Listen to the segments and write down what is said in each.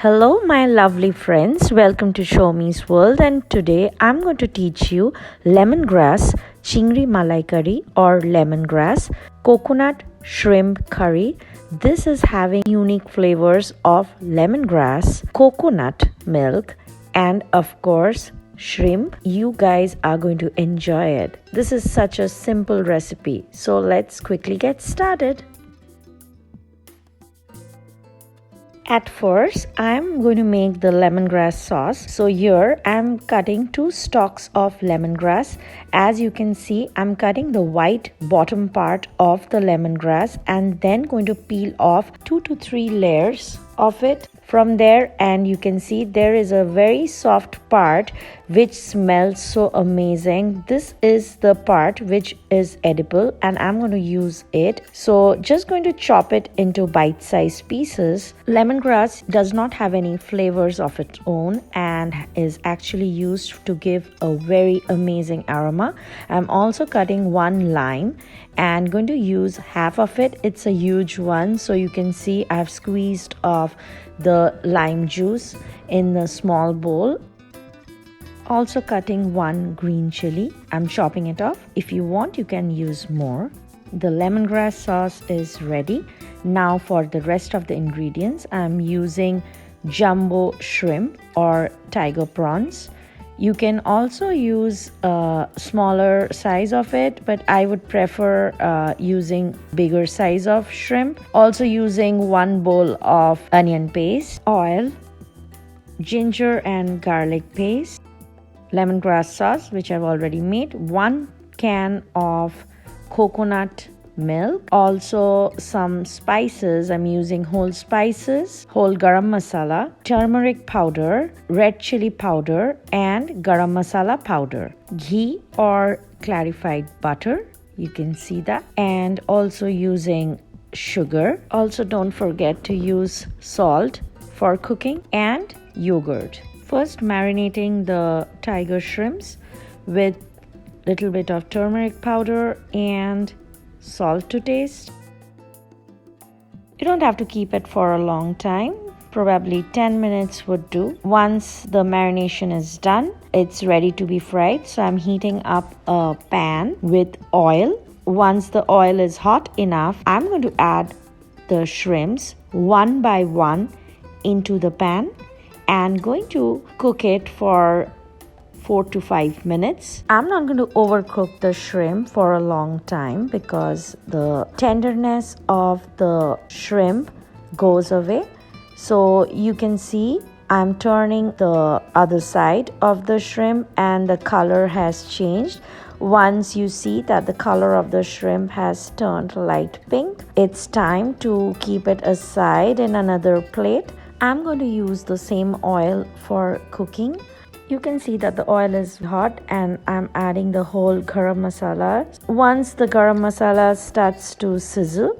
Hello, my lovely friends. Welcome to Soumiz World, and today I'm going to teach you lemongrass Chingri Malai Curry or lemongrass coconut shrimp curry. This is having unique flavors of lemongrass, coconut milk, and of course shrimp. You guys are going to enjoy it. This is such a simple recipe. So let's quickly get started. At first, I'm going to make the lemongrass sauce. So here I'm cutting 2 stalks of lemongrass. As you can see, I'm cutting the white bottom part of the lemongrass and then going to peel off 2 to 3 layers of it from there, and you can see there is a very soft part which smells so amazing. This is the part which is edible and I'm going to use it. So just going to chop it into bite-sized pieces. Lemongrass does not have any flavors of its own and is actually used to give a very amazing aroma. I'm also cutting 1 lime and going to use half of it. It's a huge one, so you can see I've squeezed off the lime juice in the small bowl. Also cutting 1 green chili. I'm chopping it off. If you want, you can use more. The lemongrass sauce is ready. Now for the rest of the ingredients, I'm using jumbo shrimp or tiger prawns. You can also use a smaller size of it, but I would prefer using bigger size of shrimp. Also using 1 bowl of onion paste, oil, ginger and garlic paste, lemongrass sauce which I've already made, 1 can of coconut milk, also some spices. I'm using whole spices, whole garam masala, turmeric powder, red chili powder and garam masala powder, ghee or clarified butter, you can see that, and also using sugar. Also don't forget to use salt for cooking and yogurt. First marinating the tiger shrimps with little bit of turmeric powder and salt to taste. You don't have to keep it for a long time, probably 10 minutes would do. Once the marination is done, it's ready to be fried. So I'm heating up a pan with oil. Once the oil is hot enough, I'm going to add the shrimps one by one into the pan and going to cook it for 4 to 5 minutes. I'm not going to overcook the shrimp for a long time because the tenderness of the shrimp goes away. So you can see I'm turning the other side of the shrimp and the color has changed. Once you see that the color of the shrimp has turned light pink, it's time to keep it aside in another plate. I'm going to use the same oil for cooking. You can see that the oil is hot and I'm adding the whole garam masala. Once the garam masala starts to sizzle,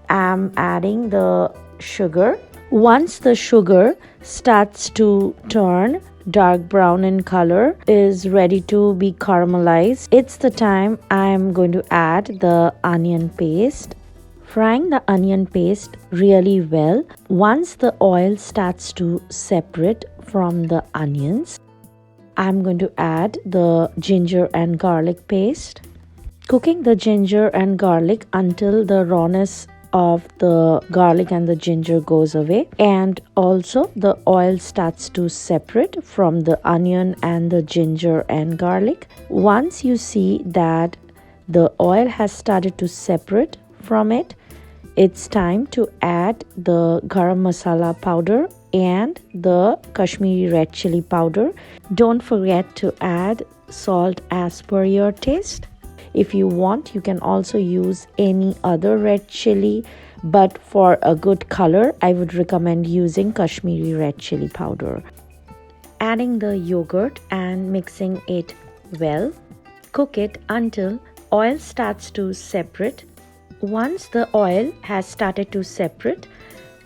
I'm adding the sugar. Once the sugar starts to turn dark brown in color, is ready to be caramelized, it's the time I'm going to add the onion paste. Frying the onion paste really well. Once the oil starts to separate from the onions, I'm going to add the ginger and garlic paste. Cooking the ginger and garlic until the rawness of the garlic and the ginger goes away, and also the oil starts to separate from the onion and the ginger and garlic. Once you see that the oil has started to separate from it, it's time to add the garam masala powder and the Kashmiri red chili powder. Don't forget to add salt as per your taste. If you want, you can also use any other red chili, but for a good color, I would recommend using Kashmiri red chili powder. Adding the yogurt and mixing it well. Cook it until oil starts to separate. Once the oil has started to separate,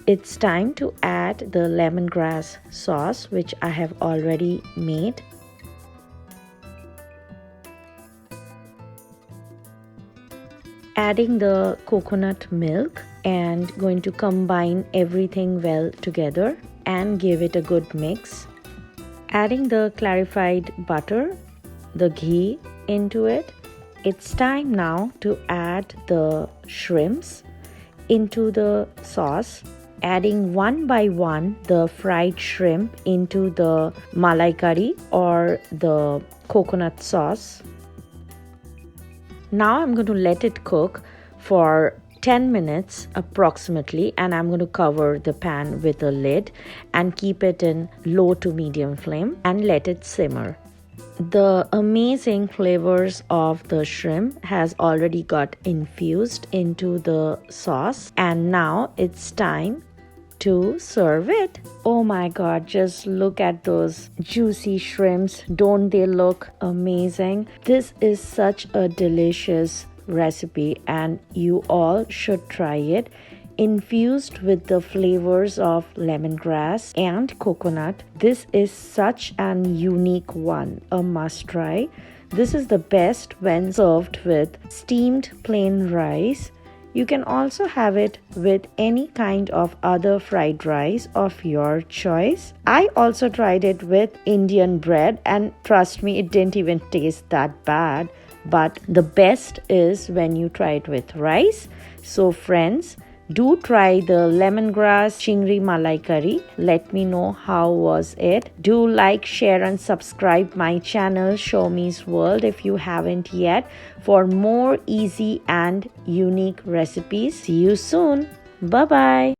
it's time to add the lemongrass sauce which I have already made. Adding the coconut milk and going to combine everything well together. and give it a good mix. Adding the clarified butter, the ghee into it. It's time now to add the shrimps into the sauce, adding one by one the fried shrimp into the malai curry or the coconut sauce. Now I'm going to let it cook for 10 minutes approximately, and I'm going to cover the pan with a lid and keep it in low to medium flame and let it simmer. The amazing flavors of the shrimp has already got infused into the sauce, and now it's time to serve it. Oh my god, just look at those juicy shrimps. Don't they look amazing? This is such a delicious recipe and you all should try it. Infused with the flavors of lemongrass and coconut. This is such an unique one, a must try. This is the best when served with steamed plain rice. You can also have it with any kind of other fried rice of your choice. I also tried it with Indian bread and trust me, it didn't even taste that bad. But the best is when you try it with rice. So friends, do try the Lemongrass Chingri Malai Curry. Let me know how was it. Do like, share and subscribe my channel Soumiz World if you haven't yet for more easy and unique recipes. See you soon. Bye bye.